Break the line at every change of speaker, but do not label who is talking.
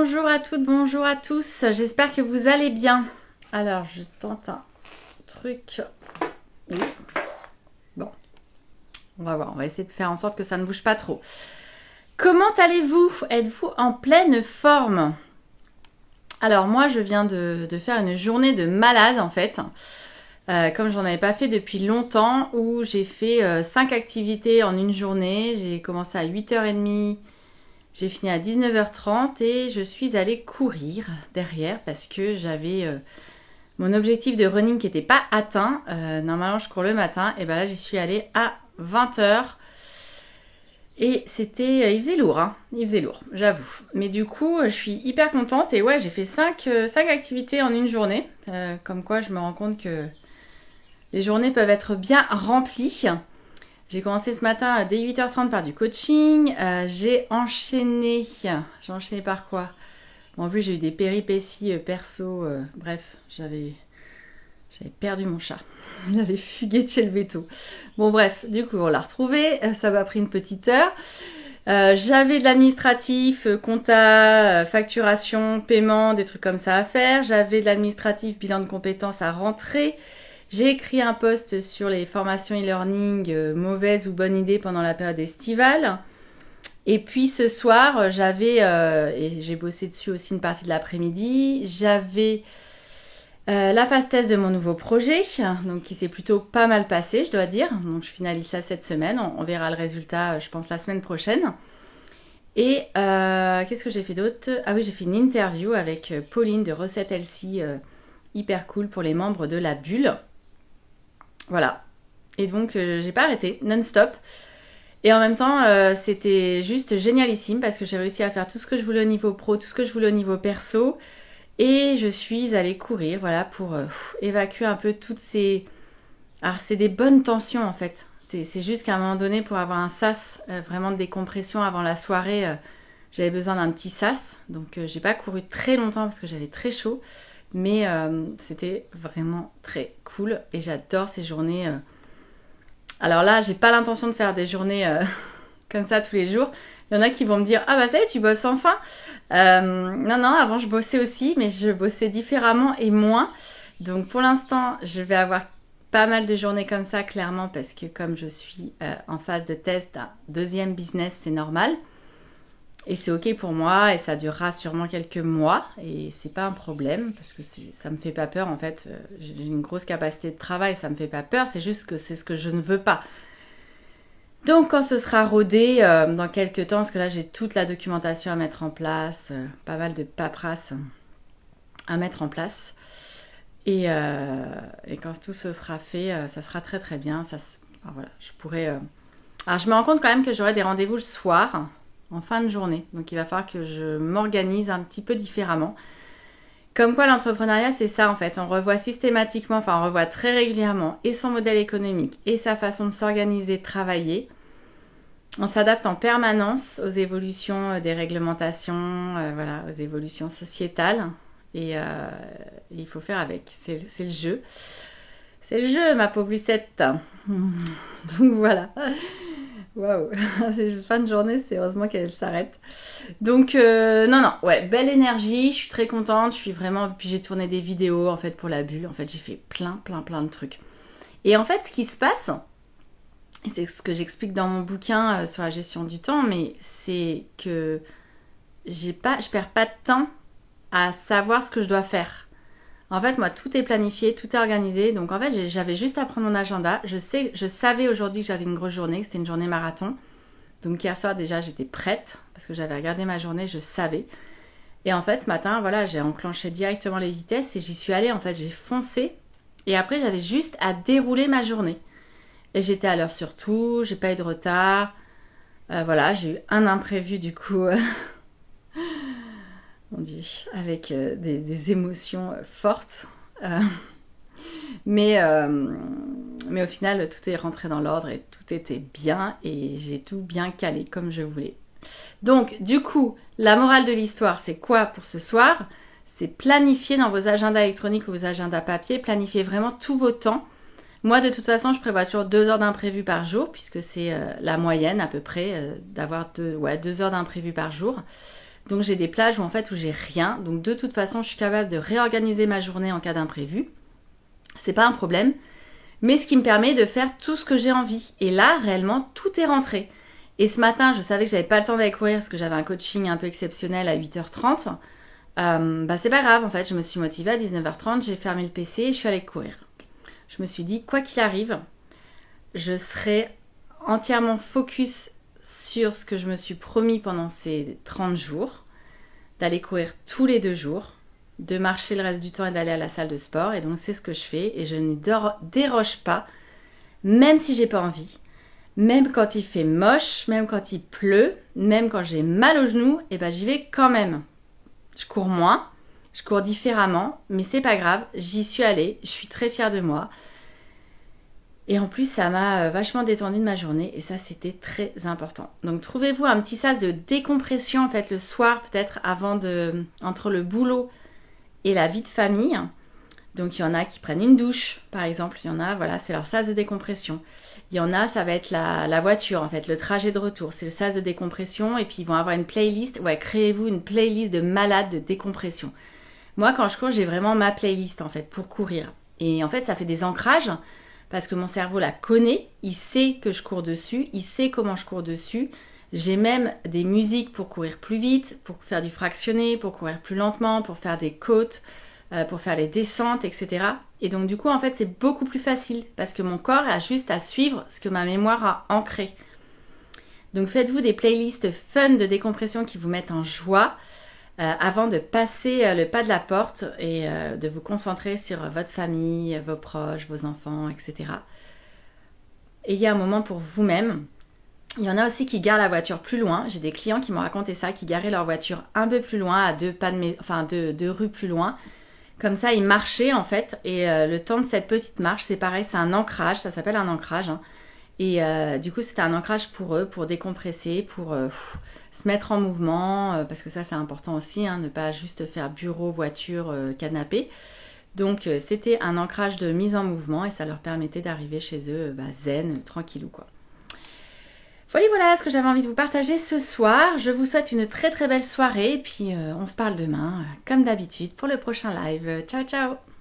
bonjour à toutes, bonjour à tous. J'espère que vous allez bien. Alors, je tente un truc. Oui. Bon, on va voir. On va essayer de faire en sorte que ça ne bouge pas trop. Comment allez-vous? Êtes-vous en pleine forme? Alors, moi, je viens de faire une journée de malade, en fait. Comme j'en avais pas fait depuis longtemps, où j'ai fait 5 activités en une journée. J'ai commencé à 8h30. J'ai fini à 19h30 et je suis allée courir derrière parce que j'avais mon objectif de running qui n'était pas atteint. Normalement, je cours le matin et ben là, j'y suis allée à 20h. Et il faisait lourd, hein. Il faisait lourd, j'avoue. Mais du coup, je suis hyper contente et ouais, j'ai fait 5 activités en une journée. Comme quoi, je me rends compte que les journées peuvent être bien remplies. J'ai commencé ce matin dès 8h30 par du coaching. J'ai enchaîné par quoi? En plus, j'ai eu des péripéties perso. Bref, j'avais perdu mon chat. Il avait fugué de chez le veto. Bon, bref, du coup, on l'a retrouvé. Ça m'a pris une petite heure. J'avais de l'administratif, compta, facturation, paiement, des trucs comme ça à faire. J'avais de l'administratif, bilan de compétences à rentrer. J'ai écrit un post sur les formations e-learning, mauvaise ou bonne idée pendant la période estivale. Et puis ce soir, et j'ai bossé dessus aussi une partie de l'après-midi, j'avais la phase test de mon nouveau projet, donc qui s'est plutôt pas mal passé, je dois dire. Donc je finalise ça cette semaine, on verra le résultat, je pense, la semaine prochaine. Et qu'est-ce que j'ai fait d'autre? Ah oui, j'ai fait une interview avec Pauline de Recette Elsie, hyper cool pour les membres de la bulle. Voilà. Et donc, j'ai pas arrêté, non-stop. Et en même temps, c'était juste génialissime parce que j'ai réussi à faire tout ce que je voulais au niveau pro, tout ce que je voulais au niveau perso. Et je suis allée courir, voilà, pour évacuer un peu toutes ces... Alors, c'est des bonnes tensions, en fait. C'est juste qu'à un moment donné, pour avoir un sas, vraiment de décompression avant la soirée, j'avais besoin d'un petit sas. Donc, j'ai pas couru très longtemps parce que j'avais très chaud. Mais c'était vraiment très cool et j'adore ces journées. Alors là, j'ai pas l'intention de faire des journées comme ça tous les jours. Il y en a qui vont me dire ah bah ça y est, tu bosses enfin. Non, avant je bossais aussi, mais je bossais différemment et moins. Donc pour l'instant, je vais avoir pas mal de journées comme ça, clairement, parce que comme je suis en phase de test, un deuxième business, c'est normal. Et c'est ok pour moi et ça durera sûrement quelques mois et c'est pas un problème parce que ça me fait pas peur en fait. J'ai une grosse capacité de travail, ça me fait pas peur, c'est juste que c'est ce que je ne veux pas. Donc quand ce sera rodé dans quelques temps, parce que là j'ai toute la documentation à mettre en place, pas mal de paperasse à mettre en place. Et quand tout ce sera fait, ça sera très très bien. Alors voilà, je pourrais. Alors je me rends compte quand même que j'aurai des rendez-vous le soir en fin de journée. Donc il va falloir que je m'organise un petit peu différemment. Comme quoi l'entrepreneuriat, c'est ça en fait. On revoit systématiquement, enfin on revoit très régulièrement et son modèle économique et sa façon de s'organiser, de travailler. On s'adapte en permanence aux évolutions des réglementations, voilà, aux évolutions sociétales. Et il faut faire avec. C'est le jeu. C'est le jeu, ma pauvre Lucette. Donc voilà. Waouh, c'est fin de journée, c'est heureusement qu'elle s'arrête. Donc non, ouais, belle énergie, je suis très contente, je suis vraiment... Puis j'ai tourné des vidéos en fait pour la bulle, en fait j'ai fait plein de trucs. Et en fait ce qui se passe, et c'est ce que j'explique dans mon bouquin sur la gestion du temps, mais c'est que je perds pas de temps à savoir ce que je dois faire. En fait, moi, tout est planifié, tout est organisé. Donc, en fait, j'avais juste à prendre mon agenda. Je savais aujourd'hui que j'avais une grosse journée, que c'était une journée marathon. Donc, hier soir, déjà, j'étais prête parce que j'avais regardé ma journée, je savais. Et en fait, ce matin, voilà, j'ai enclenché directement les vitesses et j'y suis allée. En fait, j'ai foncé. Et après, j'avais juste à dérouler ma journée. Et j'étais à l'heure sur tout, j'ai pas eu de retard. Voilà, j'ai eu un imprévu du coup. Mon Dieu, avec des émotions fortes. Mais au final, tout est rentré dans l'ordre et tout était bien et j'ai tout bien calé comme je voulais. Donc, du coup, la morale de l'histoire, c'est quoi pour ce soir? C'est planifier dans vos agendas électroniques ou vos agendas papier, planifier vraiment tous vos temps. Moi, de toute façon, je prévois toujours 2 heures d'imprévu par jour, puisque c'est la moyenne à peu près d'avoir 2 heures d'imprévu par jour. Donc j'ai des plages où en fait où j'ai rien. Donc de toute façon, je suis capable de réorganiser ma journée en cas d'imprévu. C'est pas un problème. Mais ce qui me permet de faire tout ce que j'ai envie. Et là, réellement, tout est rentré. Et ce matin, je savais que j'avais pas le temps d'aller courir parce que j'avais un coaching un peu exceptionnel à 8h30. C'est pas grave, en fait, je me suis motivée à 19h30, j'ai fermé le PC et je suis allée courir. Je me suis dit, quoi qu'il arrive, je serai entièrement focus sur ce que je me suis promis pendant ces 30 jours, d'aller courir tous les 2 jours, de marcher le reste du temps et d'aller à la salle de sport. Et donc c'est ce que je fais et je ne déroge pas, même si j'ai pas envie, même quand il fait moche, même quand il pleut, même quand j'ai mal aux genoux, et ben j'y vais quand même. Je cours moins, je cours différemment, mais c'est pas grave, j'y suis allée, je suis très fière de moi. Et en plus, ça m'a vachement détendu de ma journée et ça, c'était très important. Donc, trouvez-vous un petit sas de décompression, en fait, le soir, peut-être entre le boulot et la vie de famille. Donc, il y en a qui prennent une douche, par exemple. Il y en a, voilà, c'est leur sas de décompression. Il y en a, ça va être la voiture, en fait, le trajet de retour. C'est le sas de décompression et puis ils vont avoir une playlist. Ouais, créez-vous une playlist de malade de décompression. Moi, quand je cours, j'ai vraiment ma playlist, en fait, pour courir. Et en fait, ça fait des ancrages parce que mon cerveau la connaît. Il sait que je cours dessus. Il sait comment je cours dessus. J'ai même des musiques pour courir plus vite, pour faire du fractionné, pour courir plus lentement, pour faire des côtes, pour faire les descentes, etc. Et donc du coup, en fait, c'est beaucoup plus facile parce que mon corps a juste à suivre ce que ma mémoire a ancré. Donc faites-vous des playlists fun de décompression qui vous mettent en joie avant de passer le pas de la porte et de vous concentrer sur votre famille, vos proches, vos enfants, etc. Ayez un moment pour vous-même. Il y en a aussi qui garent la voiture plus loin. J'ai des clients qui m'ont raconté ça, qui garaient leur voiture un peu plus loin, à deux rues plus loin. Comme ça, ils marchaient en fait. Et le temps de cette petite marche, c'est pareil, c'est un ancrage. Ça s'appelle un ancrage. Hein. Et du coup, c'était un ancrage pour eux, pour décompresser, pour se mettre en mouvement. Parce que ça, c'est important aussi, hein, ne pas juste faire bureau, voiture, canapé. Donc, c'était un ancrage de mise en mouvement et ça leur permettait d'arriver chez eux zen, tranquillou quoi. Voilà ce que j'avais envie de vous partager ce soir. Je vous souhaite une très très belle soirée et puis on se parle demain, comme d'habitude, pour le prochain live. Ciao ciao!